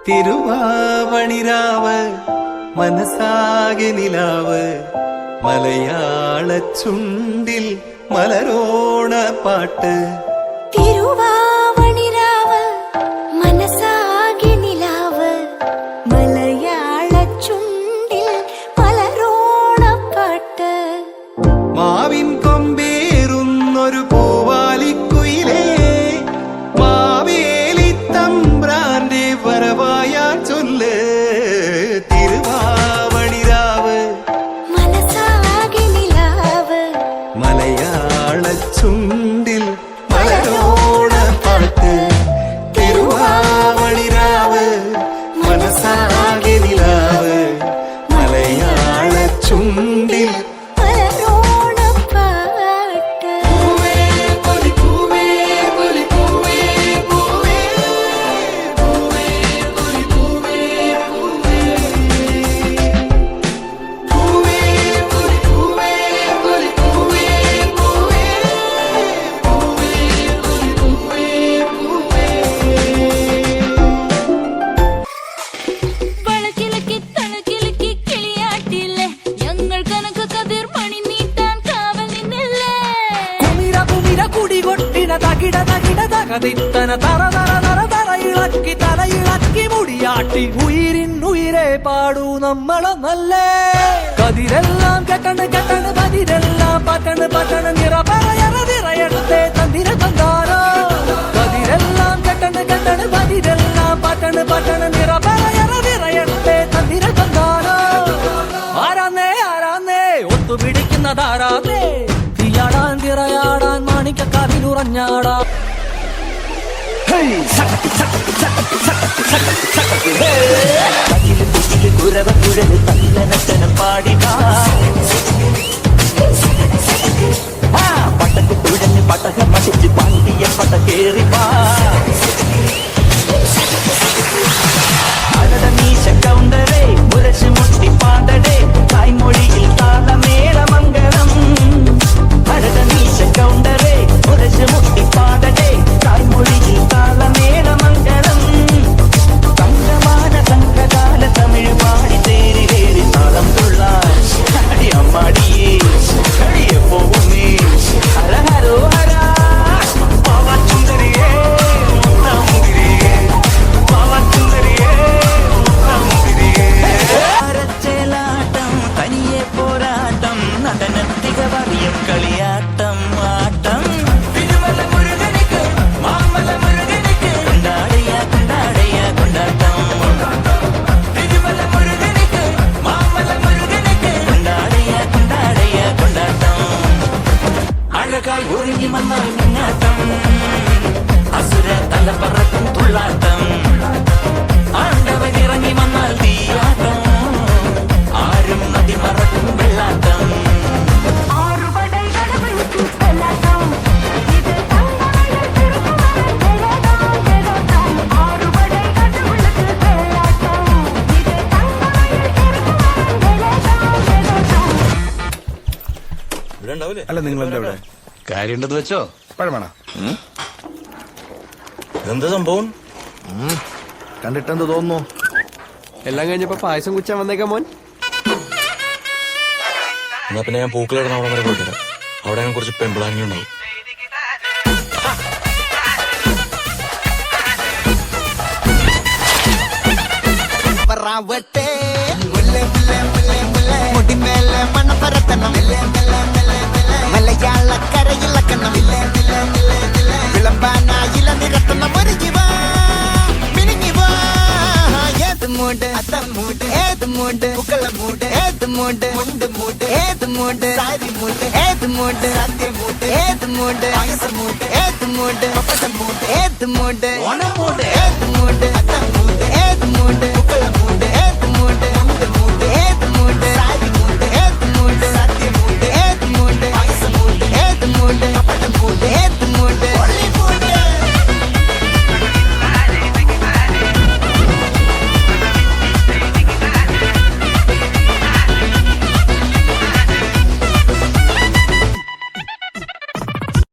തിരുവാവണിരാവ് മനസാകെ നിലാവ് മലയാള ചുണ്ടിൽ മലരോണ പാട്ട്. തിരുവാവണിരാവ് മനസാകെ നിലാവ് മലയാള ചുണ്ടിൽ മലരോണ പാട്ട്. മാവിൻ കൊമ്പേറുന്നൊരു പൂവാലിക്കുയിലേ മാവേലി തമ്പ്രാന്റെ വരവായാ ചൊല്ല്. തിരുവാവണിരാവ് മനസാകെ നിലാവ് മലയാള ചുണ്ടിൽ മലരോണ പാട്ട്. തിരുവാവണിരാവ് മനസാകെ നിലാവ് മലയാള ചുണ്ടിൽ മലരോണ പാട്ട്. പൂവേ പൊലി പൂവേ പൊലി പൂവേ പൂവേ പൂവേ പൊലി പൂവേ പൂവേ പൂവേ പൊലി പൂവേ പൊലി പൂവേ പൂവേ പൂവേ പൊലി പൂവേ പൂവേ. വളക്കിലക്കി തളക്കിലക്കി കിളിയാട്ടില്ലേ ഞങ്ങൾ കനക കതിർ മണി നീട്ടാൻ കാവൽ നിന്നില്ലേ. കുമിര കുമിര കുടികൊട്ടിന തകിട തകിട തകതിത്തന തറ തറ തറ തറ ഇളക്കി തലയിളക്കി മുടിയാട്ടി ഉയിരിനുയിരെ പാടൂ നമ്മളൊന്നല്ലേ. കതിരെല്ലാം കെട്ടണ് കെട്ടണ് പതിരെല്ലാം പട്ടണ് പട്ടണ് നിറ പറയറ നിറയട്ടെ തന്തിര തന്താരോ. കതിരെല്ലാം കെട്ടണ് കെട്ടണ് പതിരെല്ലാം പട്ടണ് പട്ടണ് നിറ പറയറ നിറയട്ടെ തന്തിര തന്താരോ. ആരാന്നേ ആരാന്നേ ഒത്തുപിടിക്കുന്നതാരാന്നേ തീയാടാൻ തിറയാടാൻ മാണിക്കക്കാവിലുറഞ്ഞാടാ. കുരവ കുഴല് തല്ലനച്ചനം പാടിവാ പട്ടക്ക് തുഴഞ്ഞ് പട്ടക മടിച്ച് പാണ്ടിയ പട്ട കേറിവാ. അടട നീശ കൗണ്ടരേ മുരശ് മുട്ടി പാടടേ തായ്മൊഴിയിൽ താളമേള മംഗളം. അടട നീശ കൗണ്ടരേ മുരശ് മുട്ടി പാടടേ തായ്മൊഴിയിൽ താളമേള മംഗളം. സംഘമാന സംഘകാല തമിഴ് പാടി തേരിലേറി താളം തുള്ളാൻ അടിയമ്മാടിയേ അടിയെ പോകുന്നേ ഹരഹരോ ഹരാ പാവച്ചുന്തരിയേ മുത്തമുതിരിയേ പാവച്ചുന്തരിയേ മുത്തമുതിരിയേ. അരച്ചേലാട്ടം തനിയെ പോരാട്ടം നടനത്തിക പറയും കളിയാട്ടം ആട്ടം. തിരുമല മുരുകനിക്ക് മാമല മുരുകനിക്ക് കൊണ്ടാടയ കൊണ്ടാടയ കൊണ്ടാട്ടം. തിരുമല മുരുകനിക്ക് മാമല മുരുകനിക്ക് കൊണ്ടാടയ കൊണ്ടാടയ കൊണ്ടാട്ടം. അഴകായി ഒരുങ്ങി വന്നാൽ മുന്നാട്ടം അസുര തല പറക്കും തുള്ളാട്ടം. ആണ്ടവനിറങ്ങി വന്നാൽ തീയാട്ടം ആരും നദി മറക്കും വെള്ളാട്ടം. അല്ല നിങ്ങൾ എന്താ ഇവിടെ കാര്യമുണ്ടെന്ന് വെച്ചോ. പഴമാണോ എന്താ സംഭവം? കണ്ടിട്ടെന്ത് തോന്നുന്നു? എല്ലാം കഴിഞ്ഞപ്പോ പായസം കുച്ചാൻ വന്നേക്കാം മോൻ. എന്നാ പിന്നെ ഞാൻ പൂക്കളിടുന്ന അവിടെ വരെ പോയിട്ട് അവിടെ ഞാൻ കുറച്ച് പെമ്പിളാങ്ങി ഉണ്ടാവും. മുടിമേലെ മണപ്പരത്തണം മലയാള കരയിളക്കണം വിളമ്പാനായില നിരത്തണം ഒരുങ്ങിവാ മിനിങ്ങിവാ. ഏത് മൂട് അത്തം മൂട് ഏത് മൂട് പുക്കള മൂട് ഏത് മൂട് മുണ്ട് മൂട് ഏത് മൂട് സാരി മൂട് ഏത് മൂട് സത്യ മൂട് ഏത് മൂട് പായസ മൂട് ഏത് മൂട് പപ്പട മൂട് ഏത് മൂട് ഓണ മൂട് ഏത് മൂട്